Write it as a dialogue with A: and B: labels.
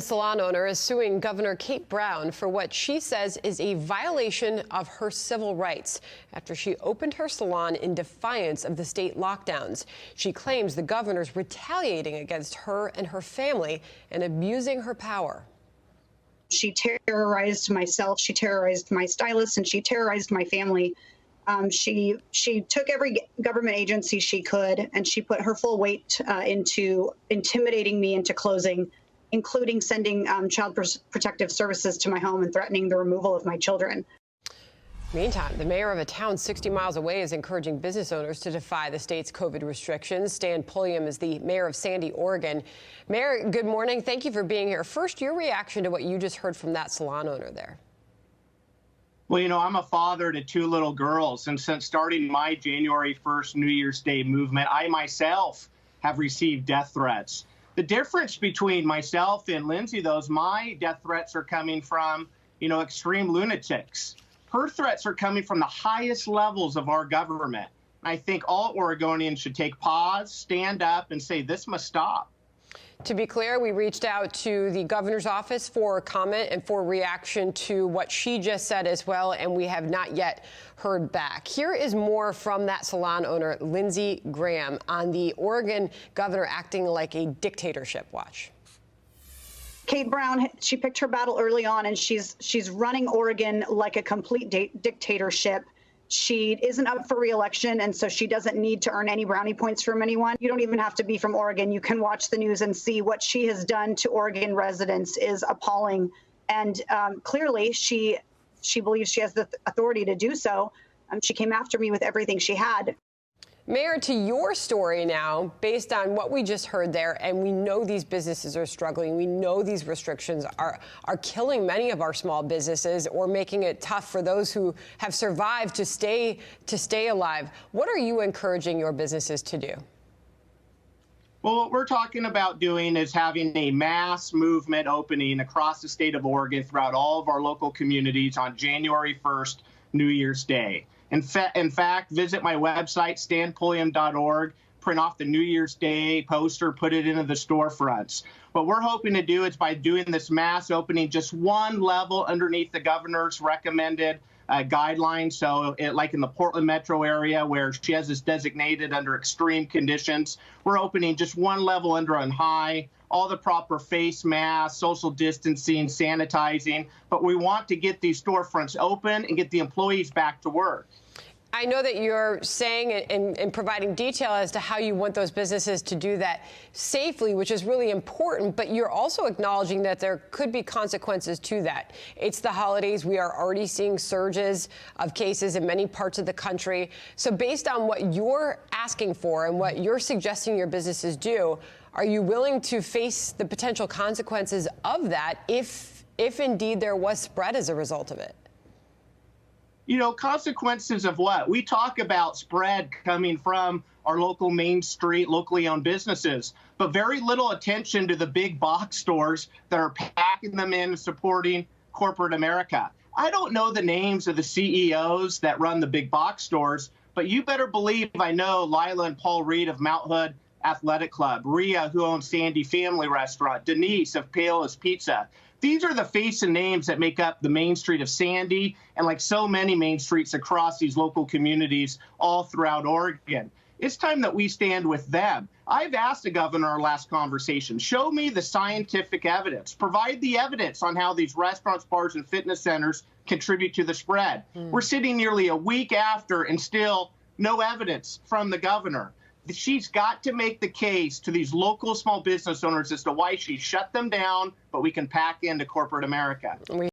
A: Salon owner is suing Governor Kate Brown for what she says is a violation of her civil rights after she opened her salon in defiance of the state lockdowns. She claims the governor's retaliating against her and her family and abusing her power.
B: She terrorized myself, she terrorized my stylist, and she terrorized my family. She took every government agency she could, and she put her full weight into intimidating me into closing, including sending child protective services to my home and threatening the removal of my children.
A: Meantime, the mayor of a town 60 miles away is encouraging business owners to defy the state's COVID restrictions. Stan Pulliam is the mayor of Sandy, Oregon. Mayor, good morning. Thank you for being here. First, your reaction to what you just heard from that salon owner there.
C: Well, you know, I'm a father to two little girls, and since starting my January 1st New Year's Day movement, I myself have received death threats. The difference between myself and Lindsay, though, is my death threats are coming from, extreme lunatics. Her threats are coming from the highest levels of our government. I think all Oregonians should take pause, stand up, and say this must stop.
A: To be clear, we reached out to the governor's office for comment and for reaction to what she just said as well, and we have not yet heard back. Here is more from that salon owner, Lindsey Graham, on the Oregon governor acting like a dictatorship. Watch.
B: Kate Brown, she picked her battle early on, and she's running Oregon like a complete dictatorship. She isn't up for re-election, and so she doesn't need to earn any brownie points from anyone. You don't even have to be from Oregon. You can watch the news and see what she has done to Oregon residents is appalling. And clearly, she believes she has the authority to do so. She came after me with everything she had.
A: Mayor, to your story now, based on what we just heard there, and we know these businesses are struggling. We know these restrictions are killing many of our small businesses or making it tough for those who have survived to stay alive. What are you encouraging your businesses to do?
C: Well, what we're talking about doing is having a mass movement opening across the state of Oregon throughout all of our local communities on January 1st, New Year's Day. In fact, visit my website, stanpulliam.org, print off the New Year's Day poster, put it into the storefronts. What we're hoping to do is by doing this mass opening just one level underneath the governor's recommended guidelines. So like in the Portland metro area where she has this designated under extreme conditions, we're opening just one level under on high, all the proper face masks, social distancing, sanitizing. But we want to get these storefronts open and get the employees back to work.
A: I know that you're saying and providing detail as to how you want those businesses to do that safely, which is really important, but you're also acknowledging that there could be consequences to that. It's the holidays. We are already seeing surges of cases in many parts of the country. So based on what you're asking for and what you're suggesting your businesses do, are you willing to face the potential consequences of that if indeed there was spread as a result of it?
C: Consequences of what? We talk about spread coming from our local Main Street, locally owned businesses, but very little attention to the big box stores that are packing them in and supporting corporate America. I don't know the names of the CEOs that run the big box stores, but you better believe I know Lila and Paul Reed of Mount Hood Athletic Club, Rhea, who owns Sandy Family Restaurant, Denise of Paola's Pizza. These are the face and names that make up the Main Street of Sandy and like so many main streets across these local communities all throughout Oregon. It's time that we stand with them. I've asked the governor in our last conversation, show me the scientific evidence, provide the evidence on how these restaurants, bars, and fitness centers contribute to the spread. We're sitting nearly a week after and still no evidence from the governor. She's got to make the case to these local small business owners as to why she shut them down, but we can pack into corporate America.